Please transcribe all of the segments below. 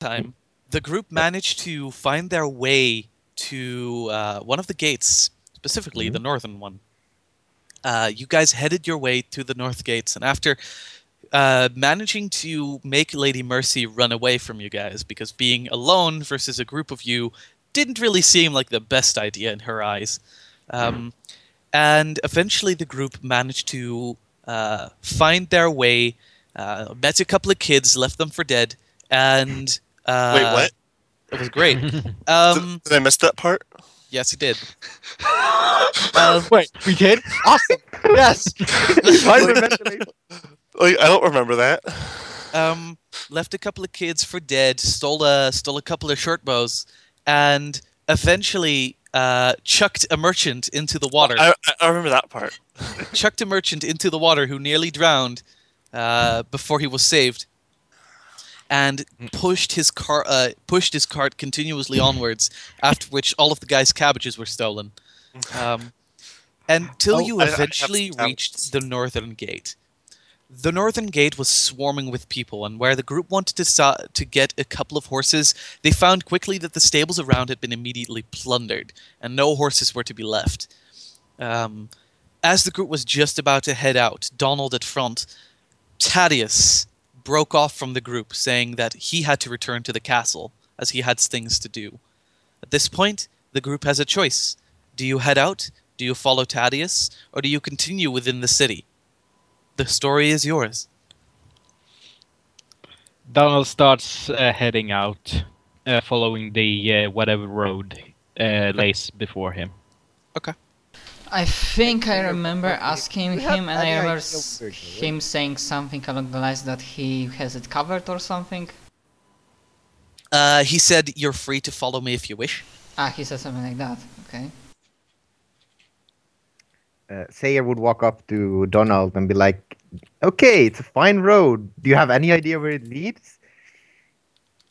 time, the group managed to find their way to one of the gates, specifically the northern one. You guys headed your way to the north gates, and after managing to make Lady Mercy run away from you guys, because being alone versus a group of you didn't really seem like the best idea in her eyes. And eventually the group managed to find their way, met a couple of kids, left them for dead, and Wait, what? it was great. Did I miss that part? Yes, you did. Wait, we did? Awesome. Yes. Like, I don't remember that. Left a couple of kids for dead, stole a couple of short bows, and eventually chucked a merchant into the water. I remember that part. Chucked a merchant into the water who nearly drowned before he was saved, and pushed his cart continuously onwards. After which, all of the guy's cabbages were stolen, until you eventually reached the northern gate. The northern gate was swarming with people, and where the group wanted to get a couple of horses, they found quickly that the stables around had been immediately plundered, and no horses were to be left. As the group was just about to head out, Donald at front, Thaddeus broke off from the group, saying that he had to return to the castle, as he had things to do. At this point, the group has a choice. Do you head out? Do you follow Thaddeus? Or do you continue within the city? The story is yours. Donald starts heading out, following the whatever road lays before him. Okay. I think I remember asking him, and I remember him saying something along the lines that he has it covered or something. He said, "You're free to follow me if you wish." Ah, he said something like that. Okay. Sayer would walk up to Donald and be like, "Okay, it's a fine road. Do you have any idea where it leads?"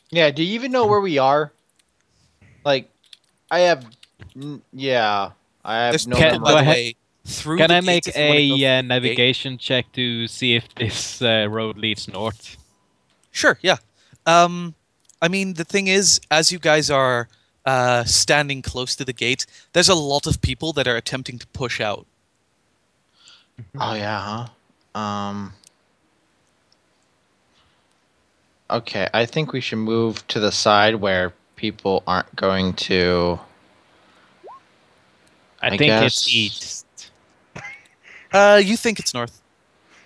Yeah, do you even know where we are? Like, I have... Yeah, I have There's no people, by the memory. way, through Can the I gate make if you wanna go a through the gate. navigation check to see if this road leads north? Sure, yeah. I mean, the thing is, as you guys are standing close to the gate, there's a lot of people that are attempting to push out. Oh, yeah, huh? Okay, I think we should move to the side where people aren't going to... I think guess. it's east. You think it's north.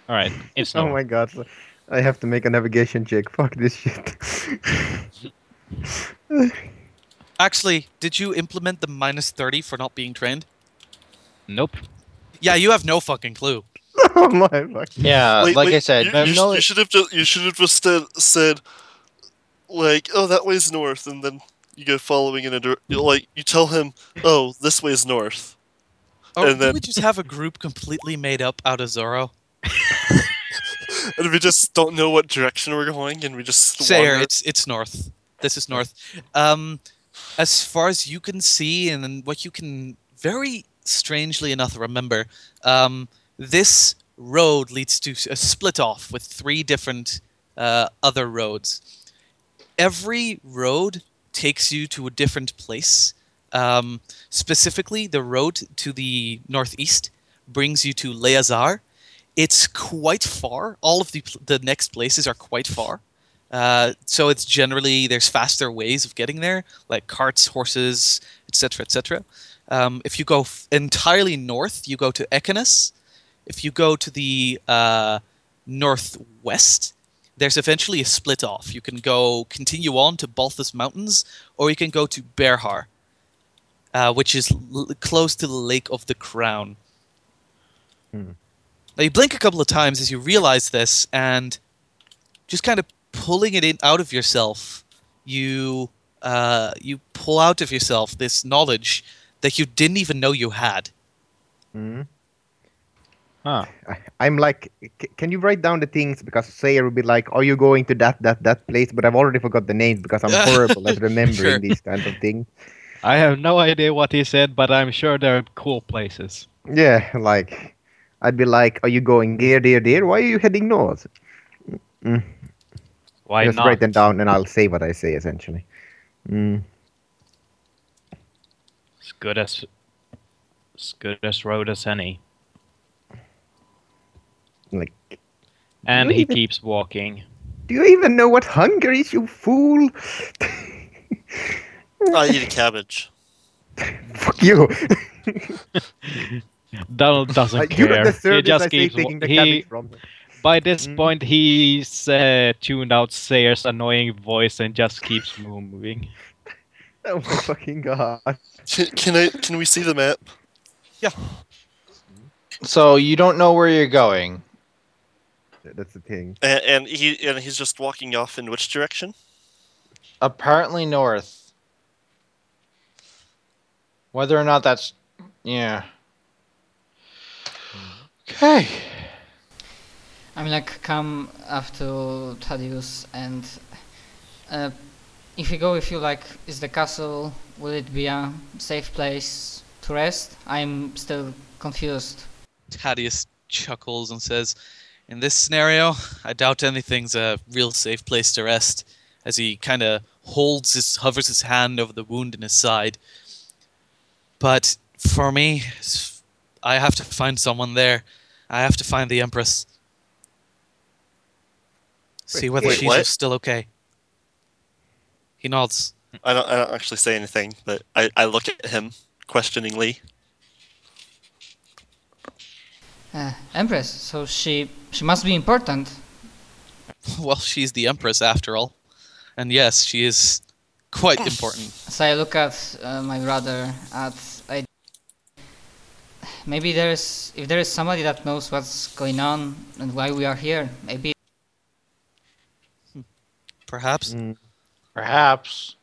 Alright, it's Oh north. my god, so I have to make a navigation check. Fuck this shit. Actually, did you implement the -30 for not being trained? Nope. Yeah, you have no fucking clue. Oh my fuck. Yeah, Wait, like wait, I said, you should have just said, like, oh, that way's north, and then you go following in like you tell him, oh, this way's north. Or And do then- we just have a group completely made up out of Zorro? And we just don't know what direction we're going, and we just Sayer, wander. it's north. This is north. As far as you can see, and what you can very strangely enough remember, this road leads to a split off with 3 different other roads. Every road takes you to a different place. Specifically, the road to the northeast brings you to Leazar. It's quite far. All of the next places are quite far. So it's generally, there's faster ways of getting there, like carts, horses, etc., etc. If you go entirely north, you go to Echinas. If you go to the northwest, there's eventually a split off. You can continue on to Balthus Mountains, or you can go to Berhar, which is close to the Lake of the Crown. Now you blink a couple of times as you realize this, and just kind of pulling it out of yourself, you pull out of yourself this knowledge that you didn't even know you had. Huh. I'm like, can you write down the things? Because Sayer will be like, are you going to that place? But I've already forgot the names because I'm horrible at remembering Sure. these kinds of things. I have no idea what he said, but I'm sure there are cool places. Yeah, like, I'd be like, are you going there? Why are you heading north? Why Just not? write them down and I'll say what I say, essentially. Mm. As good as road as any. Like, And you he even- keeps walking. do you even know what hunger is, you fool? I eat a cabbage. Fuck you. Donald doesn't You don't care. deserve He this, just I say, keeps taking the he cabbage from him. By this Mm. point he's tuned out Sayer's annoying voice and just keeps moving. Oh my fucking god. Can we see the map? So you don't know where you're going. That's the thing. And he's just walking off in which direction? Apparently north. Whether or not that's... Yeah. Okay. I'm like come up to Thaddeus and if we go with you, like, is the castle, will it be a safe place to rest? I'm still confused. Thaddeus chuckles and says, "In this scenario, I doubt anything's a real safe place to rest," as he kind of hovers his hand over the wound in his side. "But for me, I have to find someone there. I have to find the Empress. See whether wait, she's what? still okay." He nods. I don't actually say anything, but I look at him questioningly. Empress, so she must be important. Well, she's the Empress after all. And yes, she is quite important. So I look at my brother, maybe if there is somebody that knows what's going on and why we are here, maybe. Perhaps. Perhaps.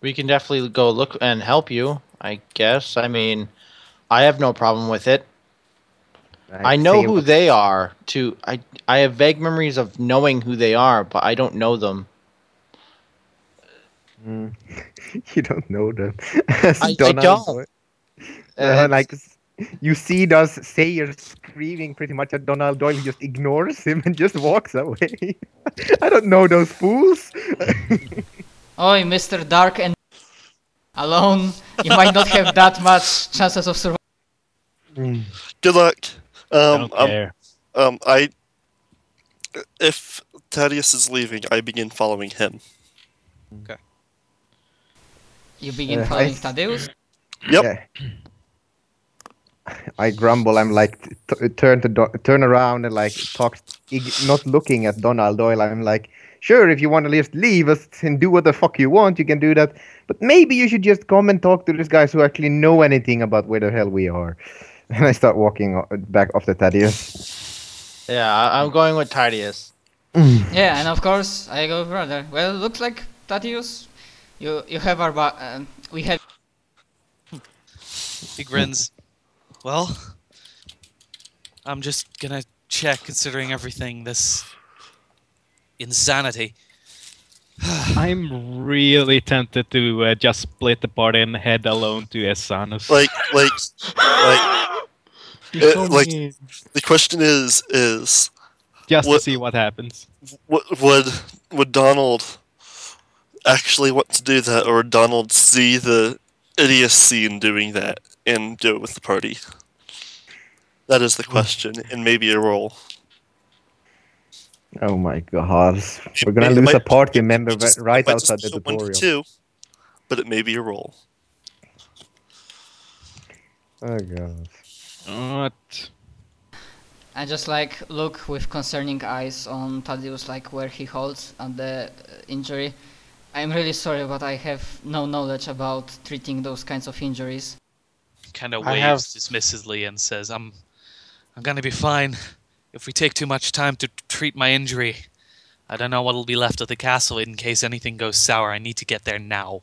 We can definitely go look and help you, I guess. I mean, I have no problem with it. I know who they are, too. I have vague memories of knowing who they are, but I don't know them. You don't know them. I don't. Like, you see those Sayers screaming pretty much at Donald Doyle. He just ignores him and just walks away. I don't know those fools. Oi, Mr. Dark and alone, you might not have that much chances of survival. Good luck. Don't care. If Thaddeus is leaving, I begin following him. You begin I- following Thaddeus? Yep. Yeah. I grumble. I'm like, turn around and like talk, not looking at Donald Doyle. I'm like, sure, if you want to just leave us and do what the fuck you want, you can do that. But maybe you should just come and talk to these guys who actually know anything about where the hell we are. And I start walking back off the Thaddeus. Yeah, I'm going with Thaddeus. Yeah, and of course I go brother. Well, looks like Thaddeus, you have our we have. He grins. "Well, I'm just gonna check, considering everything, this insanity." I'm really tempted to just split the party and head alone to Esanos. Like, You're so like- mean. the question is Just to what- see what happens. would Donald actually want to do that, or would Donald see the idiocy in doing that and do it with the party? That is the question, and maybe a roll. Oh my god. We're It gonna lose might- a party member it right might just outside the be a 1 to tutorial. 2, but it may be a roll. Oh god. What? I just like look with concerning eyes on Thaddeus, like where he holds on the injury. I'm really sorry, but I have no knowledge about treating those kinds of injuries. Kind of I waves have- dismissively and says, I'm gonna be fine. If we take too much time to treat my injury, I don't know what'll be left of the castle in case anything goes sour. I need to get there now."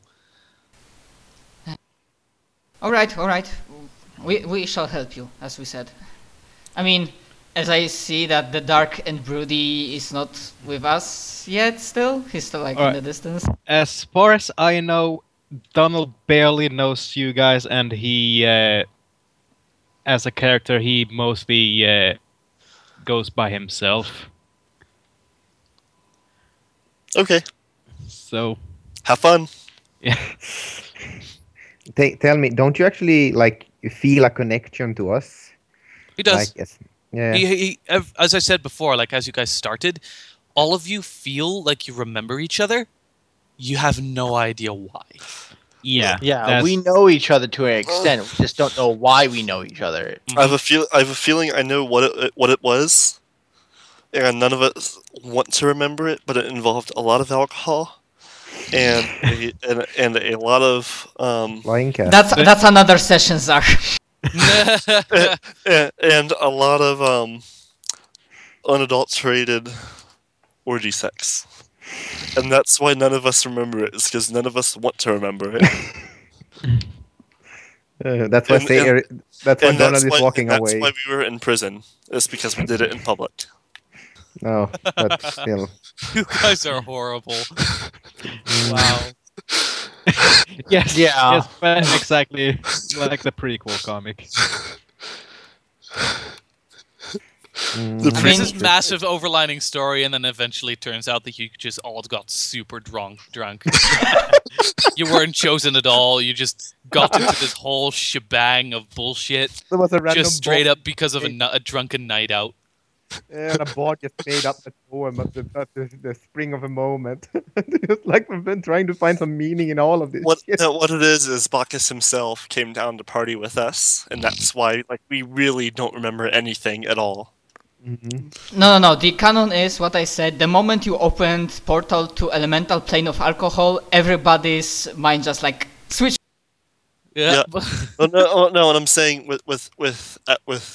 All right. We shall help you, as we said. I mean, as I see that the dark and broody is not with us yet. Still, he's still like in Alright. the distance. As far as I know, Donald barely knows you guys, and he, as a character, he mostly goes by himself. Okay. So, Have fun. yeah. Tell me, don't you actually like feel a connection to us? He does. Like, yeah. As I said before, like as you guys started, all of you feel like you remember each other. You have no idea why. Yeah. Yeah, we know each other to an extent. We just don't know why we know each other. I have a feeling I know what it was, and none of us want to remember it. But it involved a lot of alcohol, and a lot of Flying cat. That's another session, Zach. and a lot of unadulterated orgy sex. And that's why none of us remember it. It's because none of us want to remember it. That's why that's why Donald is walking that's away. why we were in prison. It's because we did it in public. No, but still. You guys are horrible. Wow. Yes. Yeah. Yes, but exactly like the prequel comic. This is massive overlining story, and then eventually turns out that you just all got super drunk. You weren't chosen at all. You just got into this whole shebang of bullshit, There was a random just straight bot up because of a drunken night out. and a bot just made up a poem at the spring of a moment. Just like we've been trying to find some meaning in all of this. What shit. what it is Bacchus himself came down to party with us, and that's why we really don't remember anything at all. Mm-hmm. No. The canon is what I said. The moment you opened portal to elemental plane of alcohol, everybody's mind just like switch. Yeah. No. What I'm saying with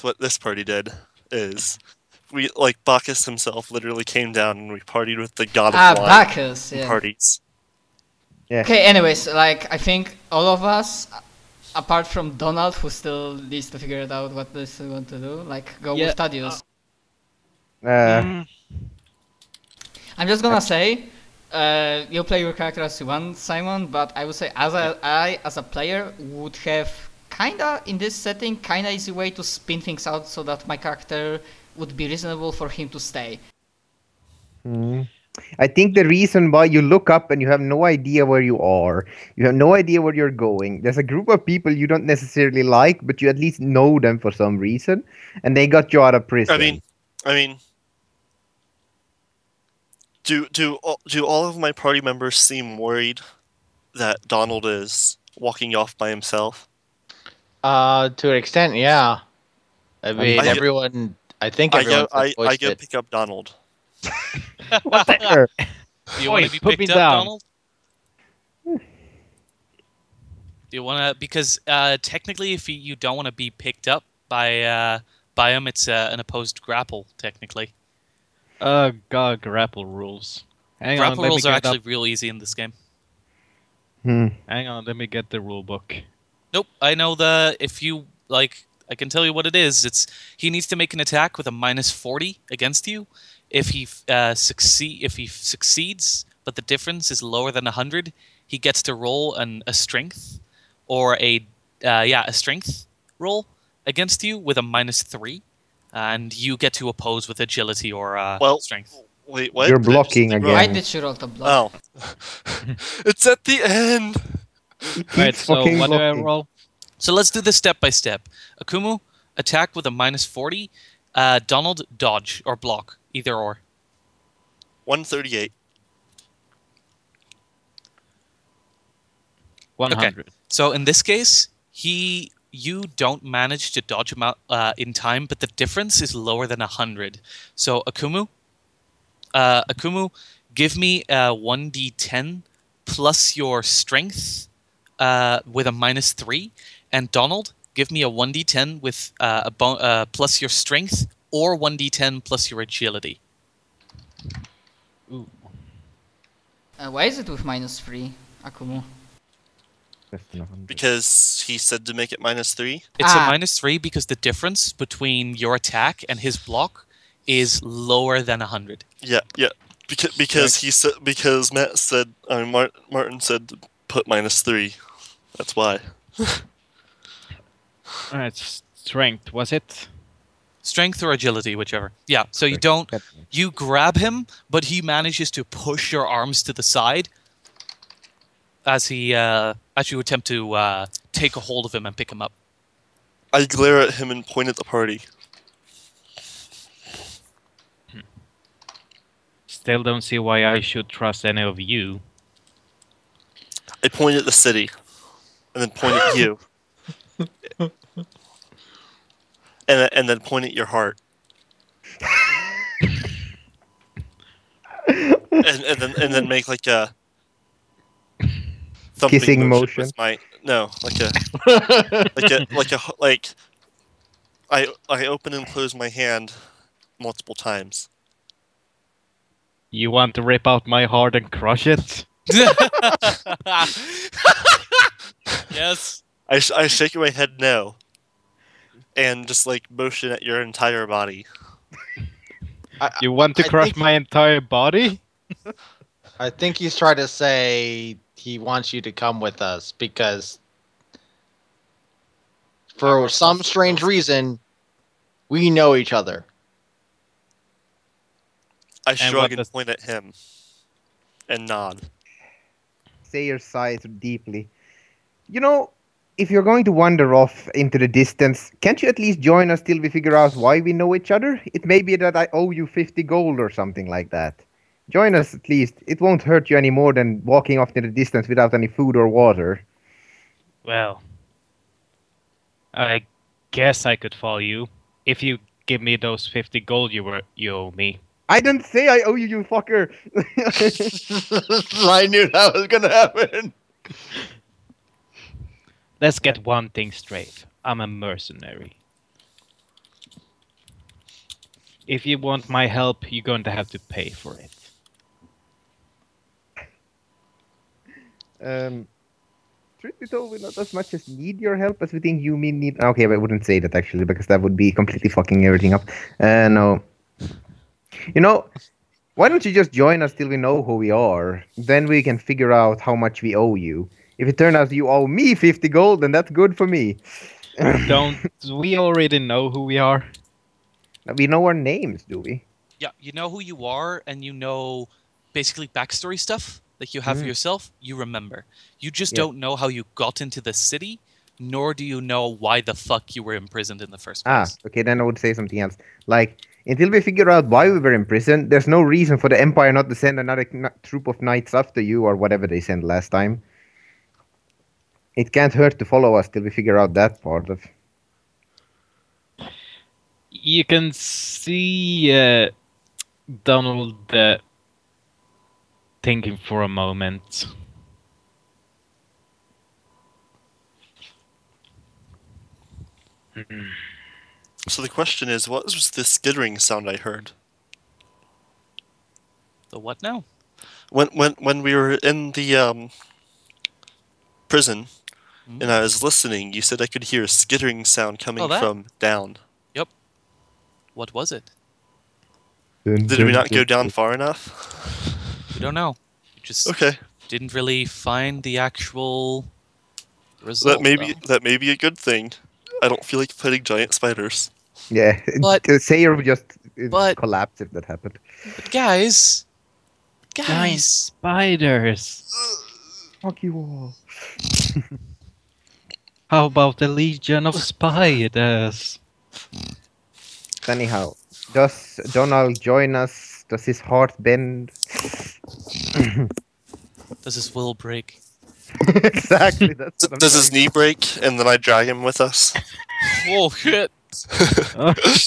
what this party did is we Bacchus himself literally came down and we partied with the god of wine. Bacchus, yeah. Parties. Yeah. Okay, anyways, I think all of us, apart from Donald, who still needs to figure it out what this we want to do, go with Thaddeus. I'm just gonna say, you play your character as you want, Simon, but I would say I as a player would have in this setting easy way to spin things out so that my character would be reasonable for him to stay. I think the reason why you look up and you have no idea where you are, you have no idea where you're going. There's a group of people you don't necessarily like, but you at least know them for some reason, and they got you out of prison. I mean, do all of my party members seem worried that Donald is walking off by himself? To an extent, yeah. I mean, everyone. I think everyone. I go pick up Donald. What the hell? Do you want to be put me picked up, down. Donald? Do you want to? Because technically, if you don't want to be picked up by him, it's an opposed grapple. Technically, God, grapple rules. Hang on, grapple let me rules are get actually up. real easy in this game. Hang on, let me get the rule book. Nope, I know if you I can tell you what it is. It's he needs to make an attack with a -40 against you. If he succeeds, but the difference is lower than 100, he gets to roll a strength or a strength roll against you with a -3, and you get to oppose with agility or strength. Wait, what? You're blocking again. Why did you roll the block? Oh, it's at the end. Right, so fucking what do I blocking. roll? So let's do this step by step. Akumu, attack with a -40. Donald, dodge or block, either or. 138. 100. Okay. So in this case, you don't manage to dodge him out in time, but the difference is lower than 100. So Akumu, give me a 1d10 plus your strength with a -3, and Donald, give me a 1d10 with plus your strength or 1d10 plus your agility. Ooh. Why is it with -3, Akumu? Because he said to make it -3. It's a -3 because the difference between your attack and his block is lower than 100. Yeah. Because Matt said, Martin said to put -3. That's why. Alright, strength, was it? Strength or agility, whichever. Yeah, so you grab him, but he manages to push your arms to the side as you attempt to take a hold of him and pick him up. I glare at him and point at the party. Still don't see why I should trust any of you. I point at the city, and then point at you, and then point at your heart, and then make like a thumping kissing motion. With my I open and close my hand multiple times. You want to rip out my heart and crush it? Yes. I shake my head no, and just like motion at your entire body. You want to crush my entire body? I think he's trying to say he wants you to come with us because for some strange reason, we know each other. I shrug and point at him and nod. Sayer sighs deeply. You know, if you're going to wander off into the distance, can't you at least join us till we figure out why we know each other? It may be that I owe you 50 gold or something like that. Join us at least. It won't hurt you any more than walking off in the distance without any food or water. Well, I guess I could follow you if you give me those 50 gold you owe me. I didn't say I owe you, you fucker! I knew that was gonna happen. Let's get one thing straight. I'm a mercenary. If you want my help, you're going to have to pay for it. Truth be told, we not as much as need your help as we think you need. Okay, but I wouldn't say that actually, because that would be completely fucking everything up. No. You know, why don't you just join us till we know who we are? Then we can figure out how much we owe you. If it turns out you owe me 50 gold, then that's good for me. Don't we already know who we are? We know our names, do we? Yeah, you know who you are, and you know basically backstory stuff that you have for yourself. You remember. You just don't know how you got into the city, nor do you know why the fuck you were imprisoned in the first place. Okay, then I would say something else. Like, until we figure out why we were in prison, there's no reason for the Empire not to send another troop of knights after you or whatever they sent last time. It can't hurt to follow us till we figure out that part of. You can see Donald thinking for a moment. So the question is, what was this skittering sound I heard? The what now? When we were in the prison, and I was listening, you said I could hear a skittering sound coming from down. Yep. What was it? Did we not go down far enough? We don't know. We just didn't really find the actual result. That may be a good thing. I don't feel like fighting giant spiders. Yeah, but Sayer would just collapse if that happened. But guys, giant spiders. Fuck you all. How about the Legion of Spiders? Anyhow, does Donald join us? Does his heart bend? Does his will break? Exactly. Does his knee break and then I drag him with us? Oh shit!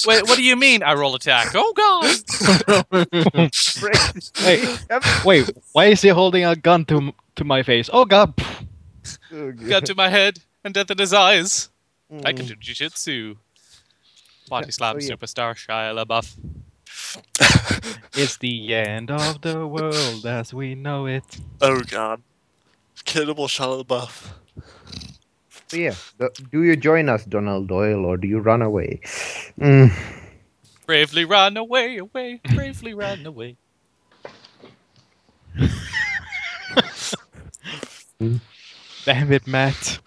Wait, what do you mean? I roll attack. Oh god! Wait, why is he holding a gun to my face? Oh god! Gun to my head and death in his eyes. I can do jiu-jitsu. Body slam superstar Shia LaBeouf. It's the end of the world as we know it. Oh god. Cannibal Shia LaBeouf. So yeah, do you join us, Donald Doyle, or do you run away? Bravely run away, away, bravely run away. Damn it, Matt.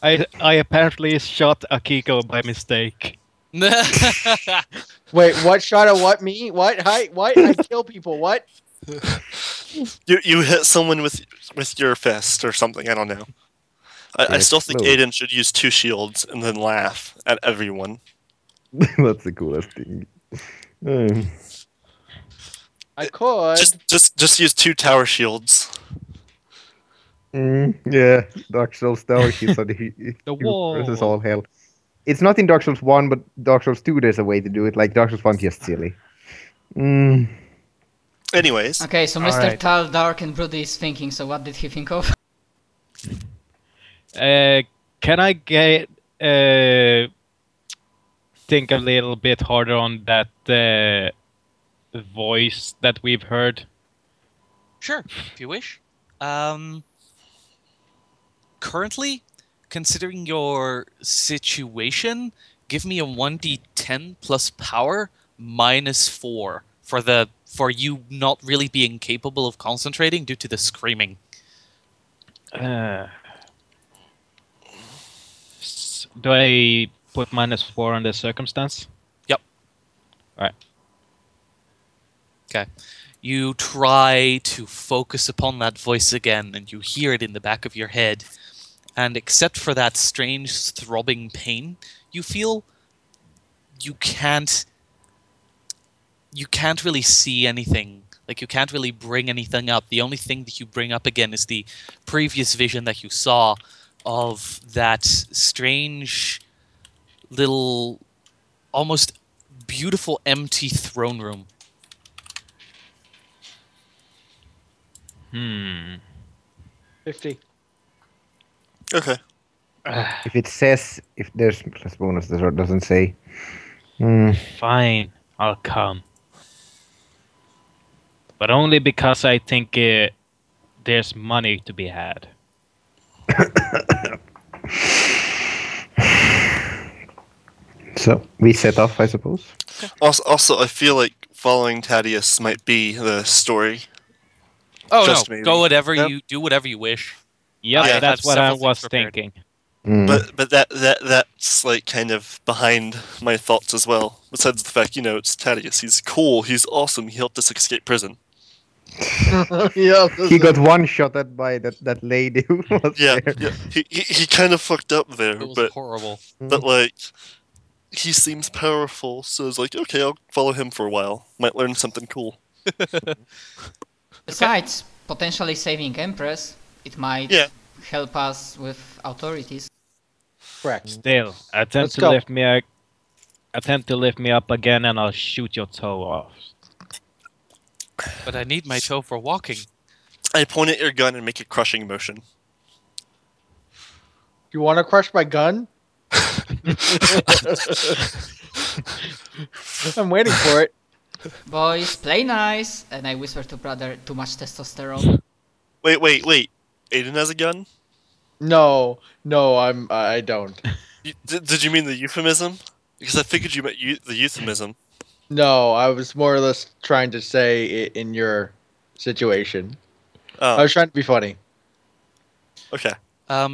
I apparently shot Akiko by mistake. Wait, what shot of what? Me? What? Hi? What? I kill people. What? You hit someone with your fist or something. I don't know. I still think Explode. Aiden should use 2 shields and then laugh at everyone. That's the coolest thing. Um, I could. Just use 2 tower shields. yeah, Dark Souls Tower Shields are the wall. versus all hell. It's not in Dark Souls 1, but Dark Souls 2 there's a way to do it. Like Dark Souls 1 just silly. Anyways, Okay, so Mr. Alright. Tal, Dark and Broody is thinking, so what did he think of? Can I get think a little bit harder on that voice that we've heard? Sure, if you wish. Currently, considering your situation, give me a 1d10 plus power -4 for you not really being capable of concentrating due to the screaming. Do I put -4 on the circumstance? Yep. Alright. Okay. You try to focus upon that voice again, and you hear it in the back of your head. And except for that strange throbbing pain, you feel you can't really see anything. Like, you can't really bring anything up. The only thing that you bring up again is the previous vision that you saw of that strange little, almost beautiful empty throne room. 50. okay. If it says if there's plus bonus, or doesn't say. Fine, I'll come. But only because I think there's money to be had. So we set off, I suppose. Also, I feel like following Thaddeus might be the story. Oh Just no! maybe. Go whatever Yep. you do, whatever you wish. Yep, I that's have what I several was things prepared. thinking. But that's like kind of behind my thoughts as well. Besides the fact, it's Thaddeus. He's cool. He's awesome. He helped us escape prison. Yeah. He got one shot at by that lady who was Yeah, there. yeah. He kind of fucked up there, It was but horrible. like he seems powerful, so it's like, okay, I'll follow him for a while. Might learn something cool. Besides potentially saving Empress, it might Yeah. help us with authorities. Correct. Still, attempt Let's to go. lift me up again, and I'll shoot your toe off. But I need my toe for walking. I point at your gun and make a crushing motion. You want to crush my gun? I'm waiting for it. Boys, play nice! And I whisper to brother, too much testosterone. Wait. Aiden has a gun? No, I don't. Did you mean the euphemism? Because I figured you meant the euphemism. No, I was more or less trying to say it in your situation. Oh, I was trying to be funny. okay.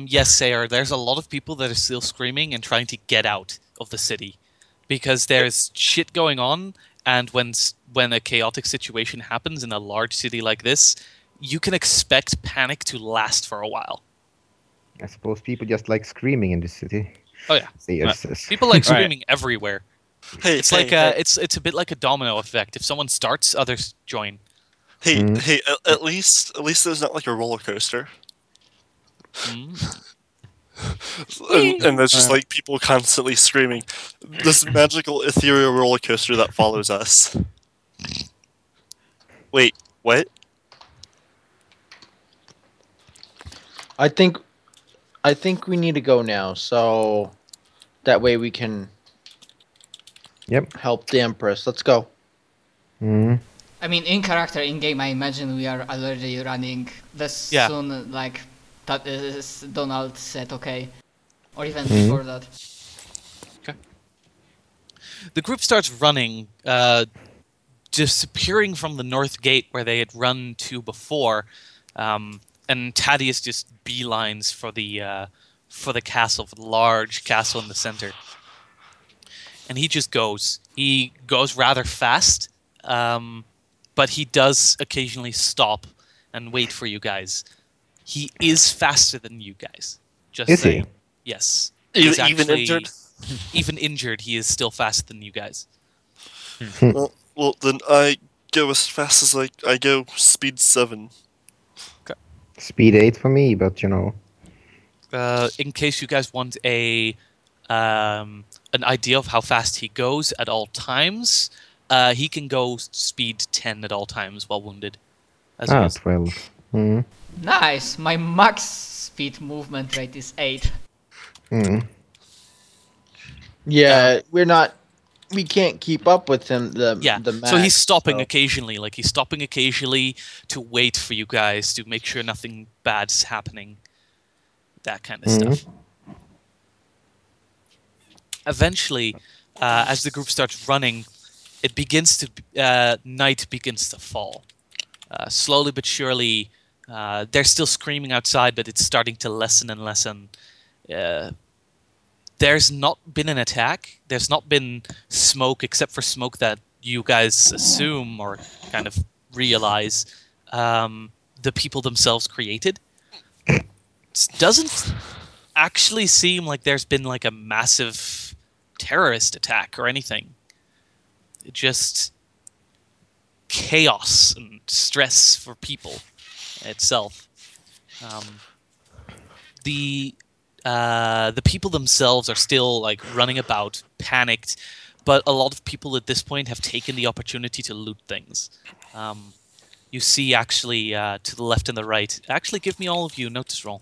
Yes, Sayer, there's a lot of people that are still screaming and trying to get out of the city. Because there's shit going on, and when a chaotic situation happens in a large city like this, you can expect panic to last for a while. I suppose people just like screaming in this city. Oh yeah. Sayers says. People like Right. screaming everywhere. Hey, It's hey, like hey, it's a bit like a domino effect. If someone starts, others join. hey, Mhm. hey. At least there's not like a roller coaster, Mm. and there's just like people constantly screaming. This magical ethereal roller coaster that follows us. Wait, what? I think we need to go now, so that way we can Yep. help the Empress. Let's go. Mhm. I mean, in character, in game, I imagine we are already running this Yeah. soon, like that is Donald said, okay, or even Mhm. before that. The group starts running, disappearing from the north gate where they had run to before, and Thaddeus just beelines for for the castle, for the large castle in the center. And he just goes. He goes rather fast, but he does occasionally stop and wait for you guys. He is faster than you guys. Just Is saying. he? Yes. Even He's actually- injured? Even injured, he is still faster than you guys. Well, then I go as fast as I go speed 7. Speed 8 for me, but you know. In case you guys want an idea of how fast he goes at all times, he can go speed 10 at all times while wounded. As well. 12. Mm. Nice. My max speed movement rate is 8. Mm. Yeah, we can't keep up with him. Yeah, The max, so he's stopping so- occasionally. Like, he's stopping occasionally to wait for you guys to make sure nothing bad's happening. That kind of stuff. Eventually, as the group starts running, it begins to night begins to fall. Slowly but surely, they're still screaming outside, but it's starting to lessen and lessen. There's not been an attack. There's not been smoke, except for smoke that you guys assume or kind of realize the people themselves created. It doesn't actually seem like there's been like a massive terrorist attack or anything. It just chaos and stress for people itself. The people themselves are still like running about, panicked, but a lot of people at this point have taken the opportunity to loot things. You see, actually, to the left and the right. Actually, give me all of you a notice roll.